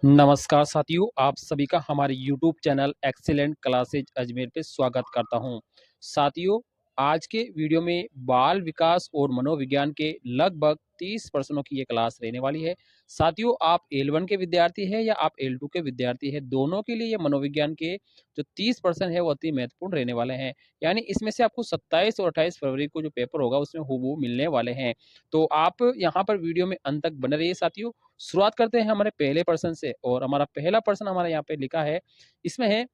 नमस्कार साथियों, आप सभी का हमारे YouTube channel excellent classes Ajmer पे स्वागत करता हूं। साथियों, आज के वीडियो में बाल विकास और मनोविज्ञान के लगभग 30 प्रश्नों की ये क्लास रहने वाली है। साथियों, आप L1 के विद्यार्थी हैं या आप L2 के विद्यार्थी हैं, दोनों के लिए ये मनोविज्ञान के जो 30 प्रश्न है वो अति महत्वपूर्ण रहने वाले हैं। यानी इसमें से आपको 27 और 28 फरवरी को जो पेपर होगा उसमें हूबहू मिलने वाले हैं। तो आप यहाँ पर वीडियो में अंत तक बने रहिए साथियों। शुरुआत करते हैं हमारे पहले प्रश्न से और हमारा पहला प्रश्न हमारे यहाँ पे लिखा है, इसमें है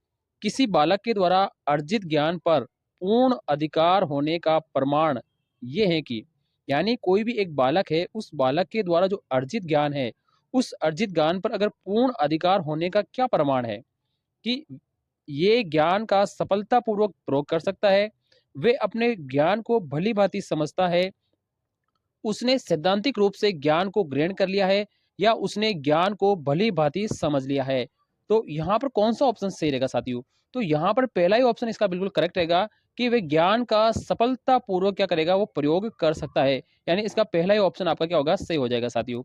किसी बालक के द्वारा अर्जित ज्ञान पर पूर्ण अधिकार होने का प्रमाण ये है कि, यानी कोई भी एक बालक है, उस बालक के द्वारा जो अर्जित ज्ञान है, उस अर्जित ज्ञान पर अगर पूर्ण अधिकार होने का क्या प्रमाण है कि ये ज्ञान का सफलतापूर्वक प्रयोग कर सकता है, वे अपने ज्ञान को भली भांति समझता है, उसने सैद्धांतिक रूप से ज्ञान को ग्रहण कर लिया है या उसने ज्ञान को भली भांति समझ लिया है। तो यहाँ पर कौन सा ऑप्शन सही रहेगा साथियों? तो यहाँ पर पहला ही ऑप्शन इसका बिल्कुल करेक्ट रहेगा कि वे ज्ञान का सफलतापूर्वक क्या करेगा, वो प्रयोग कर सकता है। यानी इसका पहला ही ऑप्शन आपका क्या होगा, सही हो जाएगा साथियों।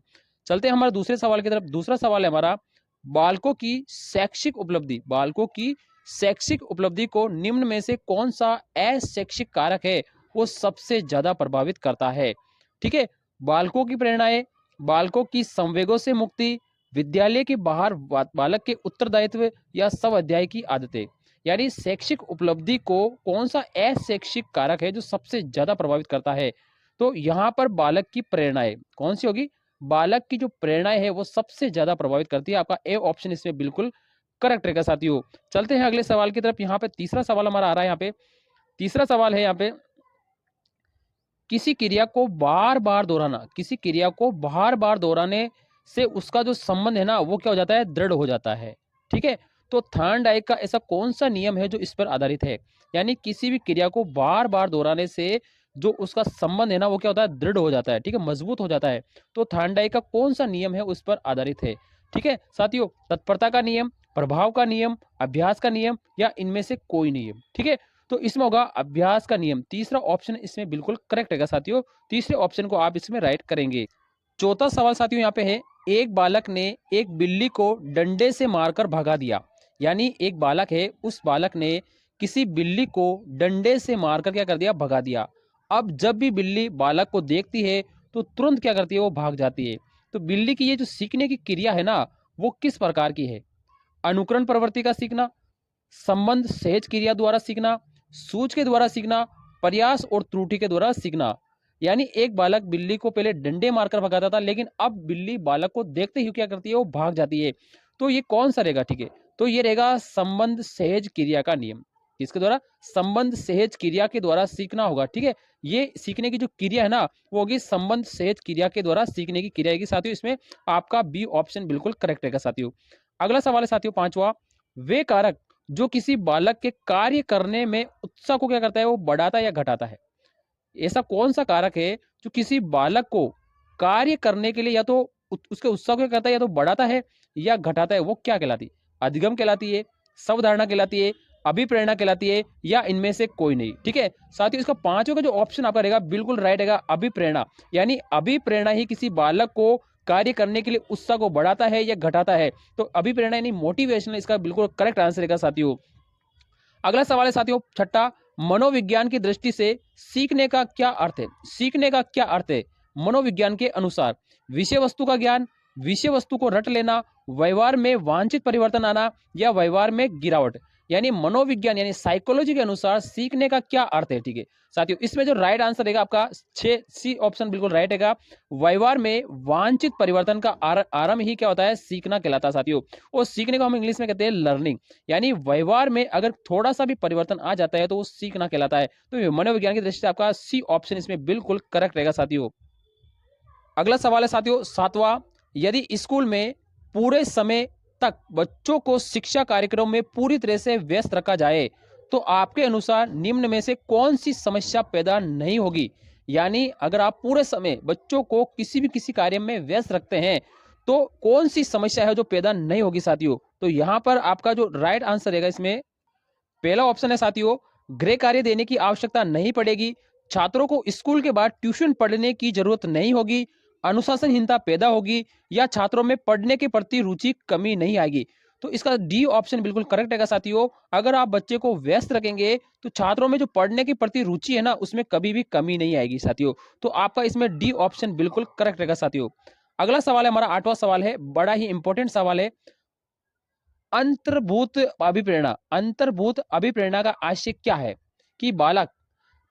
चलते हैं हमारे दूसरे सवाल की तरफ। दूसरा सवाल है हमारा, बालकों की शैक्षिक उपलब्धि, बालकों की शैक्षिक उपलब्धि को निम्न में से कौन सा अशैक्षिक कारक है वो सबसे ज्यादा प्रभावित करता है? ठीक है, बालकों की प्रेरणाएं, बालकों की संवेगों से मुक्ति, विद्यालय के बाहर बालक के उत्तरदायित्व या सब अध्याय की आदतें। यानी शैक्षिक उपलब्धि को कौन सा अशैक्षिक कारक है जो सबसे ज्यादा प्रभावित करता है? तो यहाँ पर बालक की प्रेरणाएं कौन सी होगी? बालक की जो प्रेरणाएं है वो सबसे ज्यादा प्रभावित करती है। आपका ए ऑप्शन इसमें बिल्कुल करेक्ट रहेगा साथियों। चलते हैं अगले सवाल की तरफ। यहाँ पे तीसरा सवाल हमारा आ रहा है। यहाँ पे तीसरा सवाल है, यहाँ पे किसी क्रिया को बार बार दोहराना, किसी क्रिया को बार बार दोहराने से उसका जो संबंध है ना वो क्या हो जाता है, दृढ़ हो जाता है। ठीक है, तो थॉर्नडाइक का ऐसा कौन सा नियम है जो इस पर आधारित है? यानी किसी भी क्रिया को बार बार दोहराने से जो उसका संबंध है ना वो क्या होता है, दृढ़ हो जाता है। ठीक है, मजबूत हो जाता है। तो थॉर्नडाइक का कौन सा नियम है उस पर आधारित है? ठीक है साथियों, तत्परता का नियम, प्रभाव का नियम, अभ्यास का नियम या इनमें से कोई नियम? ठीक है, तो इसमें होगा अभ्यास का नियम। तीसरा ऑप्शन इसमें बिल्कुल करेक्ट रहेगा साथियों। तीसरे ऑप्शन को आप इसमें राइट करेंगे। चौथा सवाल साथियों यहाँ पे है, एक बालक ने एक बिल्ली को डंडे से मारकर भगा दिया। यानी एक बालक है, उस बालक ने किसी बिल्ली को डंडे से मारकर क्या कर दिया, भगा दिया। अब जब भी बिल्ली बालक को देखती है तो तुरंत क्या करती है, वो भाग जाती है। तो बिल्ली की ये जो सीखने की क्रिया है ना वो किस प्रकार की है? अनुकरण प्रवृत्ति का सीखना, संबंध सहज क्रिया द्वारा सीखना, सूझ के द्वारा सीखना, प्रयास और त्रुटि के द्वारा सीखना। यानी एक बालक बिल्ली को पहले डंडे मारकर भगाता था, लेकिन अब बिल्ली बालक को देखते ही क्या करती है, वो भाग जाती है। तो ये कौन सा रहेगा? ठीक है, तो ये रहेगा संबंध सहज क्रिया का नियम। इसके द्वारा संबंध सहज क्रिया के द्वारा सीखना होगा। ठीक है, ये सीखने की जो क्रिया है ना वो होगी संबंध सहज क्रिया के द्वारा सीखने की क्रिया है साथियों। इसमें आपका बी ऑप्शन बिल्कुल करेक्ट रहेगा साथियों। अगला सवाल है साथियों पांचवा, वे कारक जो किसी बालक के कार्य करने में उत्साह को क्या करता है, वो बढ़ाता है या घटाता है? ऐसा कौन सा कारक है जो किसी बालक को कार्य करने के लिए या तो उसके उत्साह को क्या करता है, या तो बढ़ाता है या घटाता है? वो क्या कहलाती है? अधिगम कहलाती है, स्वधारणा कहलाती है, अभिप्रेरणा कहलाती है या इनमें से कोई नहीं? ठीक है साथियों, इसका पांचों का जो ऑप्शन आपका रहेगा बिल्कुल राइट रहेगा, अभिप्रेरणा। यानी अभिप्रेरणा ही किसी बालक को कार्य करने के लिए उत्साह को बढ़ाता है या घटाता है। तो अभिप्रेरणा यानी मोटिवेशन इसका बिल्कुल करेक्ट आंसर रहेगा साथियों। अगला सवाल है साथियों छठा, मनोविज्ञान की दृष्टि से सीखने का क्या अर्थ है? सीखने का क्या अर्थ है मनोविज्ञान के अनुसार? विषय वस्तु का ज्ञान, विषय वस्तु को रट लेना, व्यवहार में वांछित परिवर्तन आना या व्यवहार में गिरावट। यानी मनोविज्ञान यानी साइकोलॉजी के अनुसार सीखने का क्या अर्थ है? ठीक है साथियों, इसमें जो राइट आंसर रहेगा आपका 6 सी ऑप्शन बिल्कुल राइट रहेगा। व्यवहार में वांछित परिवर्तन का आरंभ ही क्या होता है, सीखना कहलाता है साथियों। और सीखने को हम इंग्लिश में कहते हैं लर्निंग। यानी व्यवहार में अगर थोड़ा सा भी परिवर्तन आ जाता है तो वो सीखना कहलाता है। तो मनोविज्ञान की दृष्टि से आपका सी ऑप्शन इसमें बिल्कुल करेक्ट रहेगा साथियों। अगला सवाल है साथियों सातवां, यदि स्कूल में पूरे समय तक बच्चों को शिक्षा कार्यक्रम में पूरी तरह से व्यस्त रखा जाए तो आपके अनुसार निम्न में से कौन सी समस्या पैदा नहीं होगी? यानी अगर आप पूरे समय बच्चों को किसी कार्य में व्यस्त रखते हैं तो कौन सी समस्या है जो पैदा नहीं होगी साथियों? तो यहां पर आपका जो राइट आंसर रहेगा इसमें पहला ऑप्शन है साथियों, गृह कार्य देने की आवश्यकता नहीं पड़ेगी, छात्रों को स्कूल के बाद ट्यूशन पढ़ने की जरूरत नहीं होगी, अनुशासनहीनता पैदा होगी या छात्रों में पढ़ने के प्रति रुचि कमी नहीं आएगी। तो इसका डी ऑप्शन बिल्कुल करेक्ट रहेगा साथियों। अगर आप बच्चे को व्यस्त रखेंगे तो छात्रों में जो पढ़ने के प्रति रुचि है ना, उसमें कभी भी कमी नहीं आएगी साथियों। तो आपका इसमें डी ऑप्शन बिल्कुल करेक्ट रहेगा साथियों। अगला सवाल है हमारा 8वां सवाल है, बड़ा ही इंपॉर्टेंट सवाल है। अंतर्भूत अभिप्रेरणा, अंतर्भूत अभिप्रेरणा का आशय क्या है? कि बालक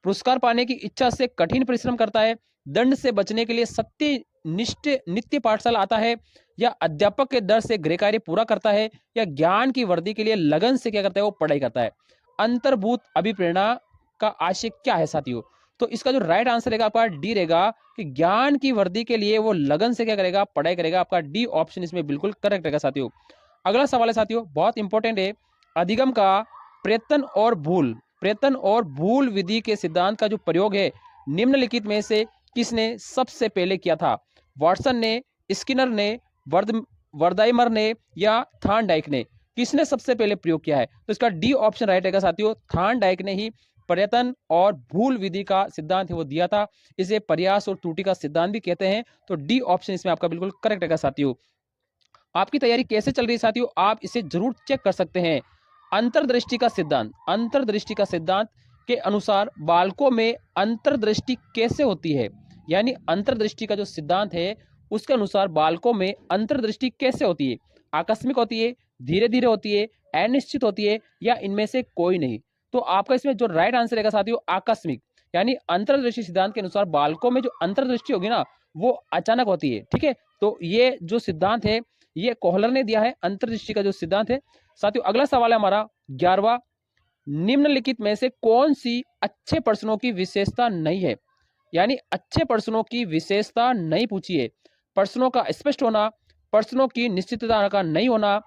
पुरस्कार पाने की इच्छा से कठिन परिश्रम करता है, दंड से बचने के लिए सत्यनिष्ठ नित्य पाठशाला आता है, या अध्यापक के डर से गृह कार्य पूरा करता है, या ज्ञान की वृद्धि के लिए लगन से क्या करता है, वो पढ़ाई करता है। अंतर्भूत अभिप्रेरणा का आशय क्या है साथियों? तो इसका जो राइट आंसर रहेगा आपका डी रहेगा कि ज्ञान की वृद्धि के लिए वो लगन से क्या करेगा, पढ़ाई करेगा। आपका डी ऑप्शन इसमें बिल्कुल करेक्ट रहेगा साथियों। अगला सवाल है साथियों, बहुत इंपॉर्टेंट है। अधिगम का प्रयत्न और भूल विधि के सिद्धांत का जो प्रयोग है, निम्नलिखित में से किसने सबसे पहले किया था? वाटसन ने, स्किनर ने, वर्दाइमर ने, या थॉर्नडाइक ने? किसने सबसे पहले प्रयोग किया है? तो इसका डी ऑप्शन राइट रहेगा साथियों। थॉर्नडाइक ने ही प्रयत्न और भूल विधि का सिद्धांत है वो दिया था। इसे प्रयास और त्रुटि का सिद्धांत भी कहते हैं। तो डी ऑप्शन इसमें आपका बिल्कुल करेक्ट रहेगा साथियों। आपकी तैयारी कैसे चल रही है साथियों, आप इसे जरूर चेक कर सकते हैं। अंतर्दृष्टि का सिद्धांत, अंतर्दृष्टि का सिद्धांत के अनुसार बालकों में अंतर्दृष्टि कैसे होती है? यानी अंतर्दृष्टि का जो सिद्धांत है उसके अनुसार बालकों में अंतर्दृष्टि कैसे होती है? आकस्मिक होती है, धीरे धीरे होती है, अनिश्चित होती है, या इनमें से कोई नहीं? तो आपका इसमें जो राइट आंसर रहेगा साथियों आकस्मिक। यानी अंतर्दृष्टि सिद्धांत के अनुसार बालकों में जो अंतर्दृष्टि होगी ना, वो अचानक होती है। ठीक है, तो ये जो सिद्धांत है ये कोहलर ने दिया है, अंतर्दृष्टि का जो सिद्धांत है साथियों। अगला सवाल है हमारा 11वां, निम्नलिखित में से कौन सी अच्छे प्रश्नों की विशेषता नहीं है? यानी अच्छे प्रश्नों की विशेषता नहीं पूछी है। प्रश्नों का स्पष्ट होना, प्रश्नों की निश्चितता का नहीं होना,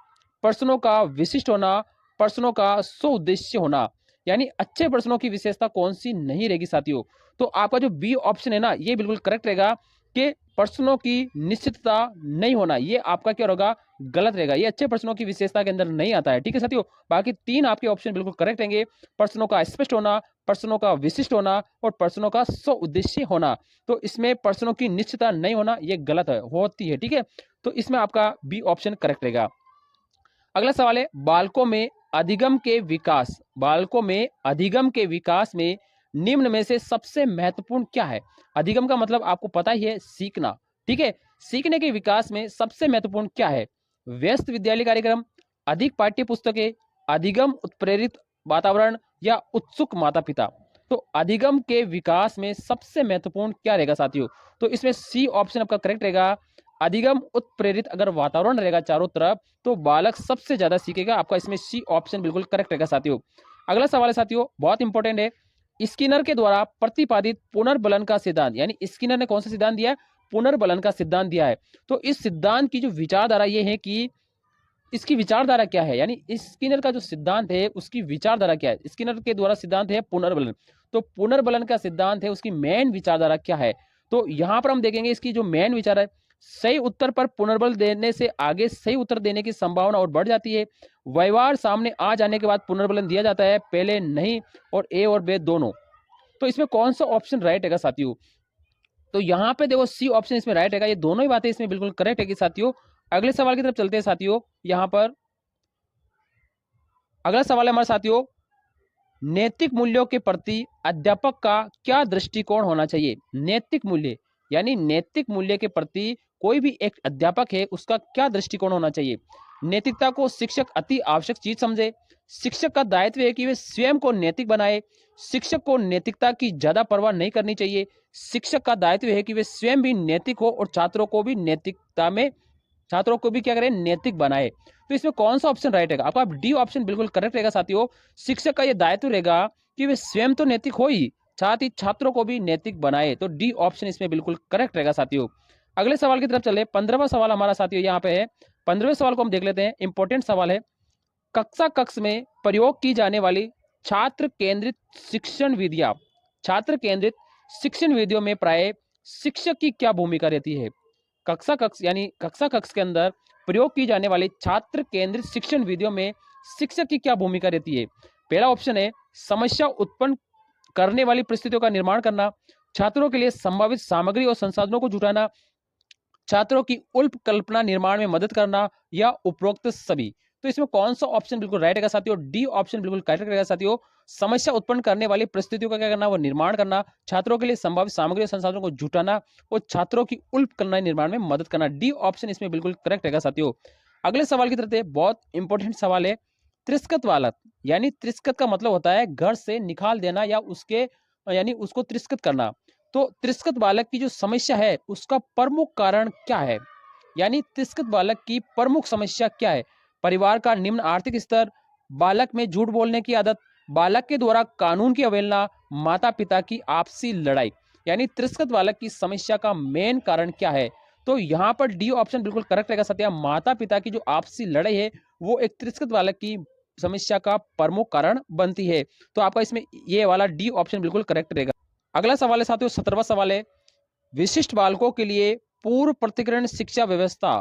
प्रश्नों का विशिष्ट होना, प्रश्नों का स्वउद्देश्य होना। यानी अच्छे प्रश्नों की विशेषता कौन सी नहीं रहेगी साथियों? तो आपका जो बी ऑप्शन है ना, ये बिल्कुल करेक्ट रहेगा कि प्रश्नों की निश्चितता नहीं होना। ये आपका क्या होगा, गलत रहेगा। ये अच्छे प्रश्नों की विशेषता के अंदर नहीं आता है। ठीक है साथियों, बाकी 3 आपके ऑप्शन बिल्कुल करेक्ट रहेंगे। प्रश्नों का स्पष्ट होना, प्रश्नों का विशिष्ट होना, और प्रश्नों का स्व उद्देश्य होना। तो इसमें प्रश्नों की निश्चितता नहीं होना ये गलत है, होती है। ठीक है, तो इसमें आपका बी ऑप्शन करेक्ट रहेगा। अगला सवाल है, बालकों में अधिगम के विकास, बालकों में अधिगम के विकास में निम्न में से सबसे महत्वपूर्ण क्या है? अधिगम का मतलब आपको पता ही है, सीखना। ठीक है, सीखने के विकास में सबसे महत्वपूर्ण क्या है? व्यस्त विद्यालय कार्यक्रम, अधिक पाठ्य पुस्तकें, अधिगम उत्प्रेरित वातावरण, या उत्सुक माता पिता? तो अधिगम के विकास में सबसे महत्वपूर्ण क्या रहेगा साथियों? तो इसमें सी ऑप्शन आपका करेक्ट रहेगा। अधिगम उत्प्रेरित अगर वातावरण रहेगा चारों तरफ तो बालक सबसे ज्यादा सीखेगा। आपका इसमें सी ऑप्शन बिल्कुल करेक्ट रहेगा साथियों। अगला सवाल है साथियों, बहुत इंपॉर्टेंट है। स्किनर के द्वारा प्रतिपादित पुनर्बलन का सिद्धांत, यानी स्किनर ने कौन सा सिद्धांत दिया है? पुनर्बलन का सिद्धांत दिया है। तो इस सिद्धांत की जो विचारधारा ये है कि इसकी विचारधारा क्या है, यानी स्किनर का जो सिद्धांत है उसकी विचारधारा क्या है? स्किनर के द्वारा सिद्धांत है पुनर्बलन। तो पुनर्बलन का सिद्धांत है, उसकी मेन विचारधारा क्या है? तो यहां पर हम देखेंगे इसकी जो मेन विचार है, सही उत्तर पर पुनर्बल देने से आगे सही उत्तर देने की संभावना और बढ़ जाती है। व्यवहार सामने आ जाने के बाद पुनर्बलन दिया जाता है, पहले नहीं, और ए और बे दोनों। तो इसमें कौन सा ऑप्शन राइट है साथियों? तो यहाँ पे देखो सी ऑप्शन इसमें राइट है। ये दोनों ही बातें इसमें बिल्कुल करेक्ट है साथियों। अगले सवाल की तरफ चलते हैं साथियों। यहाँ पर अगला सवाल है हमारे साथियों, नैतिक मूल्यों के प्रति अध्यापक का क्या दृष्टिकोण होना चाहिए? नैतिक मूल्य, यानी नैतिक मूल्य के प्रति कोई भी एक अध्यापक है उसका क्या दृष्टिकोण होना चाहिए? नैतिकता को शिक्षक अति आवश्यक चीज समझे, शिक्षक का दायित्व है कि वे स्वयं को नैतिक बनाए, शिक्षक को नैतिकता की ज्यादा परवाह नहीं करनी चाहिए, शिक्षक का दायित्व है कि वे स्वयं भी नैतिक हो और छात्रों को भी क्या करें, नैतिक बनाए। तो इसमें कौन सा ऑप्शन राइट रहेगा? आपका डी ऑप्शन बिल्कुल करेक्ट रहेगा साथियों। शिक्षक का यह दायित्व रहेगा कि वे स्वयं तो नैतिक हो ही, साथ ही छात्रों को भी नैतिक बनाए। तो डी ऑप्शन इसमें बिल्कुल करेक्ट रहेगा साथियों। अगले सवाल की तरफ चले। 15वां सवाल हमारा साथियों यहाँ पे है। 15वें सवाल को हम देख लेते हैं, इंपॉर्टेंट सवाल है। कक्षा कक्ष में प्रयोग की जाने वाली छात्र केंद्रित शिक्षण विधियां, छात्र केंद्रित शिक्षण विधियों में प्राय शिक्षक की क्या भूमिका रहती है? कक्षा कक्ष यानी कक्षा कक्ष के अंदर प्रयोग की जाने वाली छात्र केंद्रित शिक्षण विधियों में शिक्षक की क्या भूमिका रहती है? पहला ऑप्शन है समस्या उत्पन्न करने वाली परिस्थितियों का निर्माण करना, छात्रों के लिए संभावित सामग्री और संसाधनों को जुटाना, छात्रों की उल्प कल्पना निर्माण में मदद करना या उपरोक्त सभी। तो इसमें कौन सा ऑप्शन बिल्कुल राइट रहेगा साथियों? डी ऑप्शन बिल्कुल करेक्ट रहेगा साथियों। समस्या उत्पन्न करने वाली परिस्थितियों का क्या करना, वो निर्माण करना, छात्रों के लिए संभावित सामग्री और संसाधनों को जुटाना और छात्रों की उल्प कल्पना निर्माण में मदद करना। डी ऑप्शन इसमें बिल्कुल करेक्ट रहेगा साथियों। अगले सवाल की तरफ बहुत इंपॉर्टेंट सवाल है। त्रिस्कृत बालक, यानी त्रिस्कृत का मतलब होता है घर से निकाल देना या उसके यानी उसको त्रिस्कृत करना। तो त्रिस्कृत बालक की जो समस्या है उसका प्रमुख कारण क्या है? यानी त्रिस्कृत बालक की प्रमुख समस्या क्या है? परिवार का निम्न आर्थिक स्तर, बालक में झूठ बोलने की आदत, बालक के द्वारा कानून की अवहेलना, माता पिता की आपसी लड़ाई। यानी त्रिस्कृत बालक की समस्या का मेन कारण क्या है? तो यहाँ पर डी ऑप्शन बिल्कुल करेक्ट रहेगा सत्या। माता पिता की जो आपसी लड़ाई है वो एक त्रिस्कृत बालक की समस्या का प्रमुख कारण बनती है। तो आपका इसमें ये वाला डी ऑप्शन बिल्कुल करेक्ट रहेगा। अगला सवाल है साथियों, 17वां सवाल है। विशिष्ट बालकों के लिए पूर्व पृथकीकरण शिक्षा व्यवस्था,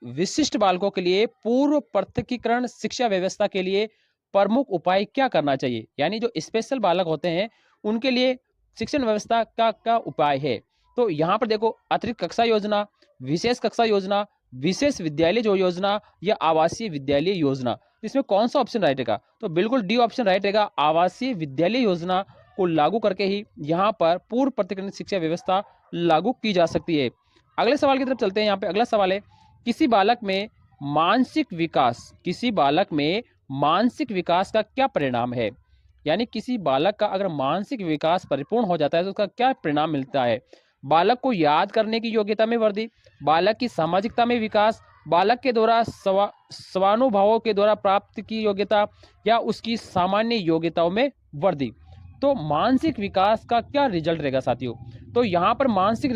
विशिष्ट बालकों के लिए पूर्व पृथकीकरण शिक्षा व्यवस्था के लिए प्रमुख उपाय क्या करना चाहिए? यानी जो स्पेशल बालक होते हैं उनके लिए शिक्षण व्यवस्था का क्या उपाय है? तो यहाँ पर देखो, अतिरिक्त कक्षा योजना, विशेष कक्षा योजना, विशेष विद्यालय जो योजना या आवासीय विद्यालय योजना। तो इसमें कौन सा ऑप्शन राइट रहेगा? तो बिल्कुल डी ऑप्शन राइट रहेगा। आवासीय विद्यालय योजना को लागू करके ही यहाँ पर पूर्व पृथकीकरण शिक्षा व्यवस्था लागू की जा सकती है। अगले सवाल की तरफ चलते हैं। यहाँ पे अगला सवाल है, किसी बालक में मानसिक विकास, किसी बालक में मानसिक विकास का क्या परिणाम है? यानी किसी बालक का अगर मानसिक विकास परिपूर्ण हो जाता है तो उसका क्या परिणाम मिलता है? बालक को याद करने की योग्यता में वृद्धि, बालक की सामाजिकता में विकास, बालक के द्वारा स्वानुभवों के द्वारा प्राप्त की योग्यता या उसकी सामान्य योग्यताओं में वृद्धि। तो मानसिक विकास का क्या रिजल्ट रहेगा साथियों? तो यहाँ पर मानसिक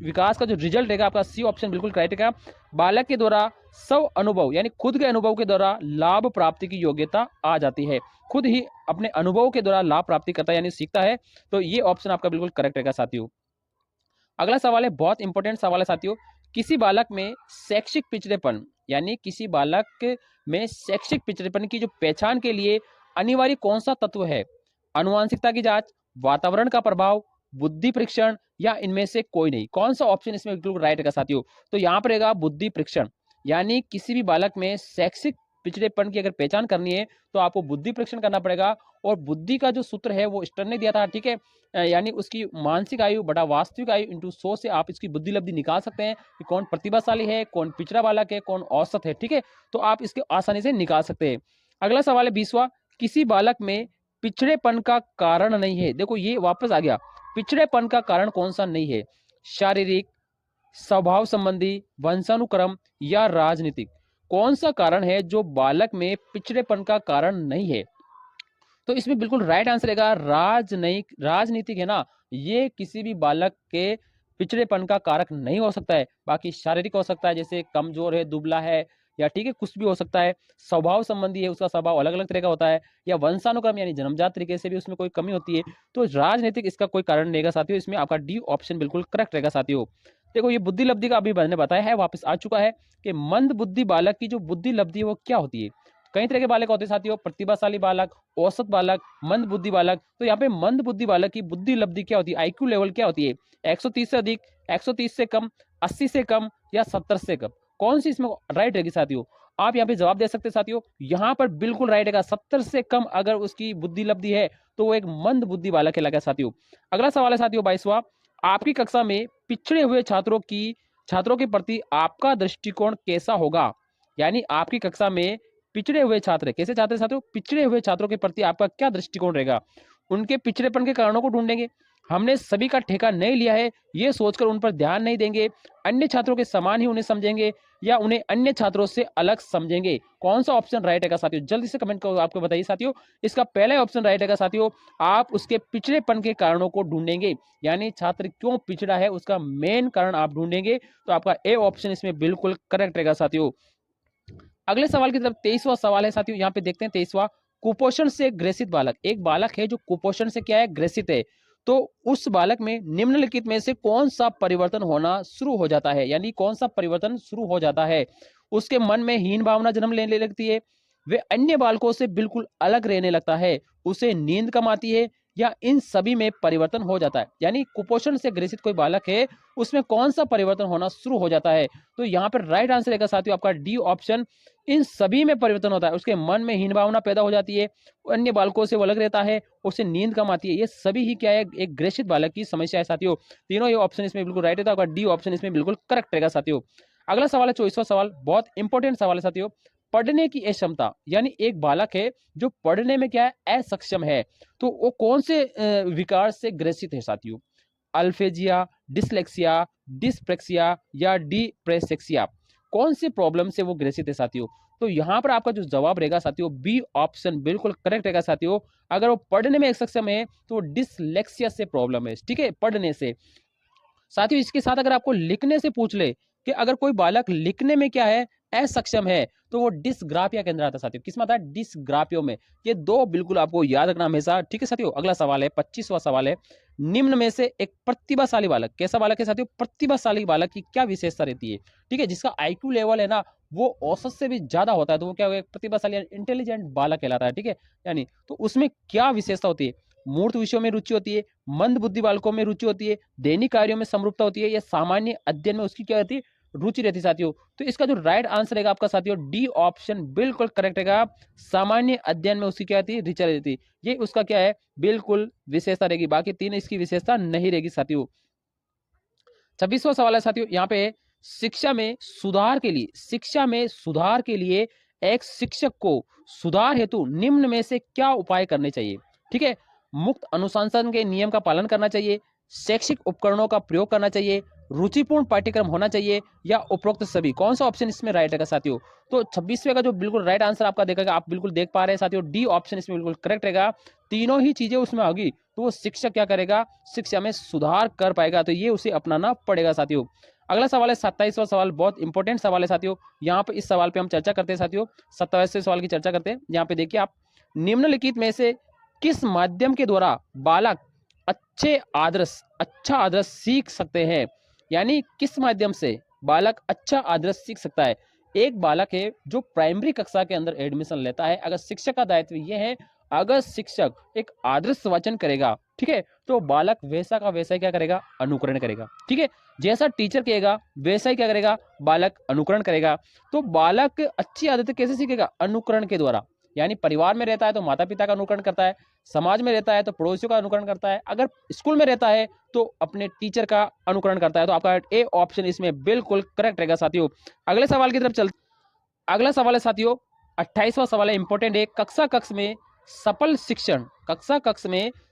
विकास का जो रिजल्ट रहेगा आपका सी ऑप्शन बिल्कुल करेक्ट रहेगा। बालक के द्वारा स्व अनुभव यानी खुद के अनुभव के द्वारा लाभ प्राप्ति की योग्यता आ जाती है। खुद ही अपने अनुभव के द्वारा लाभ प्राप्ति करता है यानी सीखता है। तो ये ऑप्शन आपका बिल्कुल करेक्ट रहेगा साथियों। अगला सवाल है, बहुत इंपॉर्टेंट सवाल है साथियों। किसी बालक में शैक्षिक पिछड़ेपन, यानी किसी बालक में शैक्षिक पिछड़ेपन की जो पहचान के लिए अनिवार्य कौन सा तत्व है? अनुवांशिकता की जांच, वातावरण का प्रभाव, बुद्धि परीक्षण या इनमें से कोई नहीं। कौन सा ऑप्शन इसमें बिल्कुल राइट है साथियों? तो यहाँ पर रहेगा बुद्धि परीक्षण। यानी किसी भी बालक में शैक्षिक पिछड़ेपन की अगर पहचान करनी है तो आपको बुद्धि परीक्षण करना पड़ेगा। और बुद्धि का जो सूत्र है वो स्टर ने दिया था, ठीक है। यानी उसकी मानसिक आयु बटा वास्तविक आयु इंटू 100 से आप इसकी बुद्धि लब्धि निकाल सकते हैं कि कौन प्रतिभाशाली है, कौन पिछड़ा बालक है, कौन औसत है, ठीक है। तो आप इसके आसानी से निकाल सकते हैं। अगला सवाल है 20वां, किसी बालक में पिछड़ेपन का कारण नहीं है। देखो ये वापस आ गया, पिछड़ेपन का कारण कौन सा नहीं है? शारीरिक, स्वभाव संबंधी, वंशानुक्रम या राजनीतिक। कौन सा कारण है जो बालक में पिछड़ेपन का कारण नहीं है? तो इसमें बिल्कुल राइट आंसर रहेगा राजनीतिक है ना, ये किसी भी बालक के पिछड़ेपन का कारक नहीं हो सकता है। बाकी शारीरिक हो सकता है, जैसे कमजोर है, दुबला है, या ठीक है कुछ भी हो सकता है। स्वभाव संबंधी है, उसका स्वभाव अलग अलग तरह का होता है, या वंशानुक्रम यानी जन्मजात तरीके से भी उसमें कोई कमी होती है। तो राजनीतिक इसका कोई कारण नहीं रहेगा साथियों। इसमें आपका डी ऑप्शन बिल्कुल करेक्ट रहेगा साथियों। देखो ये बुद्धि लब्धि का अभी मैंने बताया है, वापस आ चुका है कि मंद बुद्धि बालक की जो बुद्धि लब्धि है वो क्या होती है। कई तरह के बालक होते हैं साथियों, प्रतिभाशाली बालक, औसत बालक, मंद बुद्धि बालक। तो यहाँ पे मंद बुद्धि बालक की बुद्धि लब्धि क्या होती है, आईक्यू लेवल क्या होती है? 130 से अधिक, 130 से कम, 80 से कम या 70 से कम। कौन सी इसमें राइट रहेगी साथियों? आप यहाँ पे जवाब दे सकते हैं साथियों। यहाँ पर बिल्कुल राइट रहेगा, 70 से कम अगर उसकी बुद्धि लब्धि है तो वो एक मंद बुद्धि बालक कहलाएगा साथियों। अगला सवाल है साथियों 22वां, आपकी कक्षा में पिछड़े हुए छात्रों के प्रति आपका दृष्टिकोण कैसा होगा? यानी आपकी कक्षा में पिछड़े हुए छात्र, कैसे छात्र साथियों? पिछड़े हुए छात्रों के प्रति आपका क्या दृष्टिकोण रहेगा? उनके पिछड़ेपन के कारणों को ढूंढेंगे, हमने सभी का ठेका नहीं लिया है ये सोचकर उन पर ध्यान नहीं देंगे, अन्य छात्रों के समान ही उन्हें समझेंगे, या उन्हें अन्य छात्रों से अलग समझेंगे। कौन सा ऑप्शन राइट है साथियों? जल्दी से कमेंट करो, आपको बताइए साथियों। इसका पहला ऑप्शन राइट है साथियों, आप उसके पिछड़ेपन के कारणों को ढूंढेंगे, यानी छात्र क्यों पिछड़ा है उसका मेन कारण आप ढूंढेंगे। तो आपका ए ऑप्शन इसमें बिल्कुल करेक्ट रहेगा साथियों। अगले सवाल की तरफ 23वां सवाल है साथियों, यहाँ पे देखते हैं 23वां, कुपोषण से ग्रसित बालक। एक बालक है जो कुपोषण से क्या है, ग्रसित है। तो उस बालक में निम्नलिखित में से कौन सा परिवर्तन होना शुरू हो जाता है? यानी कौन सा परिवर्तन शुरू हो जाता है? उसके मन में हीन भावना जन्म लेने लगती है, वे अन्य बालकों से बिल्कुल अलग रहने लगता है, उसे नींद कम आती है, या इन सभी में परिवर्तन हो जाता है। यानी कुपोषण से ग्रसित कोई बालक है, उसमें कौन सा परिवर्तन होना शुरू हो जाता है? तो यहाँ पर राइट आंसर रहेगा साथियों आपका डी ऑप्शन, इन सभी में परिवर्तन होता है। उसके मन में हीन भावना पैदा हो जाती है, अन्य बालकों से वो अलग रहता है, उसे नींद कम आती है। ये सभी ही क्या है, एक ग्रसित बालक की समस्या है साथियों। तीनों ये ऑप्शन इसमें बिल्कुल राइट रहता है, डी ऑप्शन इसमें बिल्कुल करेक्ट रहेगा साथियों। अगला सवाल है 24वां सवाल, बहुत इंपॉर्टेंट सवाल है साथियों। पढ़ने की अक्षमता, यानी एक बालक है जो पढ़ने में क्या है, असक्षम है, तो वो कौन से विकार से ग्रसित है साथियों? अल्फेजिया, डिसलेक्सिया, डिस्प्रेक्सिया या डिप्रेसेक्सिया, कौन सी प्रॉब्लम से वो ग्रसित है साथियों? तो यहाँ पर आपका जो जवाब रहेगा साथियों बी ऑप्शन बिल्कुल करेक्ट रहेगा साथियों। अगर वो पढ़ने में सक्षम है तो डिसलेक्सिया से प्रॉब्लम है, ठीक है, पढ़ने से। साथियों इसके साथ अगर आपको लिखने से पूछ ले कि अगर कोई बालक लिखने में क्या है, असक्षम है, तो वो डिस्ग्राफिया के अंदर आता है साथियों। किसमें आता है? डिस्ग्राफियो में। ये दो बिल्कुल आपको याद रखना हमेशा, ठीक है साथियों। अगला सवाल है 25वां सवाल है, निम्न में से एक प्रतिभाशाली बालक, कैसा बालक है साथियों? प्रतिभाशाली बालक की क्या विशेषता रहती है, ठीक है, जिसका आईक्यू लेवल है ना वो औसत से भी ज्यादा होता है, तो वो क्या होगा? प्रतिभाशाली इंटेलिजेंट बालक कहलाता है, ठीक है। यानी तो उसमें क्या विशेषता होती है? मूर्त विषयों में रुचि होती है, मंद बुद्धि बालकों में रुचि होती है, दैनिक कार्यों में समरूपता होती है, या सामान्य अध्ययन में उसकी क्या रहती है? रुचि रहती है साथियों। तो इसका जो राइट आंसर रहेगा आपका साथियों डी ऑप्शन बिल्कुल करेक्ट रहेगा। सामान्य अध्ययन में उसकी क्या रहती है? रुचि रहती है। ये उसका क्या है? बिल्कुल विशेषता रहेगी, बाकी तीन इसकी विशेषता नहीं रहेगी साथियों। 26वां सवाल है साथियों, यहाँ पे शिक्षा में सुधार के लिए, शिक्षा में सुधार के लिए एक शिक्षक को सुधार हेतु निम्न में से क्या उपाय करने चाहिए? ठीक है, मुक्त अनुशासन के नियम का पालन करना चाहिए, शैक्षिक उपकरणों का प्रयोग करना चाहिए, रुचिपूर्ण पाठ्यक्रम होना चाहिए, या उपरोक्त सभी। कौन सा ऑप्शन इसमें राइट रहेगा साथियों? तो 26वें का जो बिल्कुल राइट आंसर आपका देखेगा, आप बिल्कुल देख पा रहे हैं साथियों, डी ऑप्शन इसमें बिल्कुल करेक्ट रहेगा। तीनों ही चीजें उसमें होगी तो वो शिक्षक क्या करेगा? शिक्षा में सुधार कर पाएगा, तो ये उसे अपनाना पड़ेगा साथियों। अगला सवाल है 27वां सवाल, बहुत इंपॉर्टेंट सवाल है साथियों। यहाँ पे इस सवाल पे हम चर्चा करते हैं साथियों, 27वें सवाल की चर्चा करते हैं। यहाँ पे देखिए आप, निम्नलिखित में से किस माध्यम के द्वारा बालक अच्छा आदर्श सीख सकते हैं? यानी किस माध्यम से बालक अच्छा आदर्श सीख सकता है? एक बालक है जो प्राइमरी कक्षा के अंदर एडमिशन लेता है, अगर शिक्षक का दायित्व यह है, अगर शिक्षक एक आदर्श वाचन करेगा, ठीक है, तो बालक वैसा का वैसा ही क्या करेगा? अनुकरण करेगा, ठीक है। जैसा टीचर कहेगा वैसा ही क्या करेगा? बालक अनुकरण करेगा। तो बालक अच्छी आदतें कैसे सीखेगा? अनुकरण के द्वारा। यानी परिवार में रहता है तो माता पिता का अनुकरण करता है, समाज में रहता है तो पड़ोसियों का अनुकरण करता है, अगर स्कूल में रहता है तो अपने टीचर का अनुकरण करता है। तो आपका ए ऑप्शन इसमें बिल्कुल करेक्ट रहेगा साथियों। अगले सवाल की तरफ चलते, अगला सवाल है साथियों 28वां सवाल है, इंपॉर्टेंट है। कक्षा कक्ष में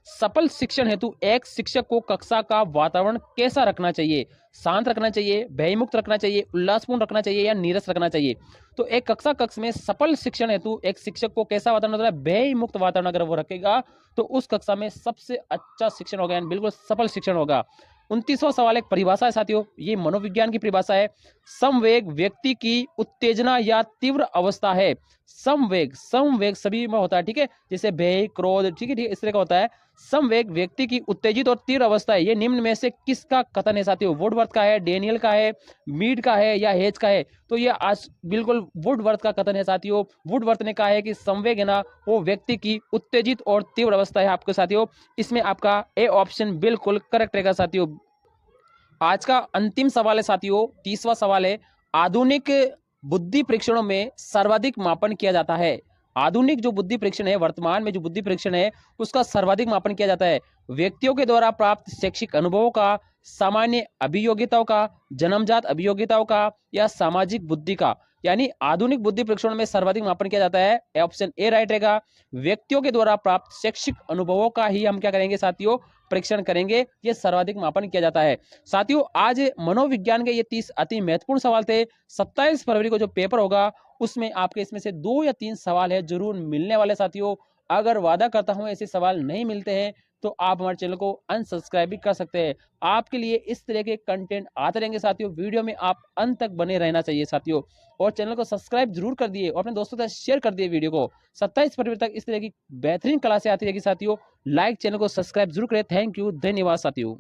सफल शिक्षण हेतु एक शिक्षक को कक्षा का वातावरण कैसा रखना चाहिए? शांत रखना चाहिए, भयमुक्त रखना चाहिए, उल्लासपूर्ण रखना चाहिए, या नीरस रखना चाहिए? तो एक कक्षा कक्ष में सफल शिक्षण हेतु एक शिक्षक को कैसा वातावरण होता है? भयमुक्त वातावरण अगर वो रखेगा तो उस कक्षा में सबसे अच्छा शिक्षण होगा, यानी बिल्कुल सफल शिक्षण होगा। 29वां सवाल एक परिभाषा है साथियों, ये मनोविज्ञान की परिभाषा है। संवेग व्यक्ति की उत्तेजना या तीव्र अवस्था है। संवेग सभी में होता है, ठीक है, जैसे भय, क्रोध, ठीक है, इस तरह का होता है। संवेग व्यक्ति की उत्तेजित और तीव्र अवस्था है। ये निम्न में से किसका कथन है साथियों? वुडवर्थ का है, डेनियल का है, मीड का है, या हेज का है? तो ये आज बिल्कुल वुडवर्थ का कथन है साथियों। वुडवर्थ ने कहा है कि संवेग है ना वो व्यक्ति की उत्तेजित और तीव्र अवस्था है आपके साथियों। इसमें आपका ए ऑप्शन बिल्कुल करेक्ट रहेगा साथियों। आज का अंतिम सवाल है साथियों, 30वां सवाल है। आधुनिक बुद्धि परीक्षणों में सर्वाधिक मापन किया जाता है। आधुनिक जो बुद्धि परीक्षण है, वर्तमान में जो बुद्धि परीक्षण है, उसका सर्वाधिक मापन किया जाता है व्यक्तियों के द्वारा प्राप्त शैक्षिक अनुभवों का, सामान्य अभियोग्यताओं का, जन्मजात अभियोग्यताओं का, या सामाजिक बुद्धि का। यानी आधुनिक बुद्धि परीक्षण में सर्वाधिक मापन किया जाता है, ऑप्शन ए राइट रहेगा। व्यक्तियों के द्वारा प्राप्त शैक्षिक अनुभवों का ही हम क्या करेंगे साथियों? परीक्षण करेंगे, ये सर्वाधिक मापन किया जाता है साथियों। आज मनोविज्ञान के ये 30 अति महत्वपूर्ण सवाल थे। 27 फरवरी को जो पेपर होगा उसमें आपके इसमें से 2 या 3 सवाल है जरूर मिलने वाले साथियों। अगर वादा करता हूं ऐसे सवाल नहीं मिलते हैं तो आप हमारे चैनल को अनसब्सक्राइब भी कर सकते हैं। आपके लिए इस तरह के कंटेंट आते रहेंगे साथियों, वीडियो में आप अंत तक बने रहना चाहिए साथियों। और चैनल को सब्सक्राइब जरूर कर दिए और अपने दोस्तों के साथ शेयर कर दिए वीडियो को। 27 फरवरी तक इस तरह की बेहतरीन क्लासें आती रहेगी साथियों। लाइक चैनल को सब्सक्राइब जरूर करें। थैंक यू, धन्यवाद साथियों।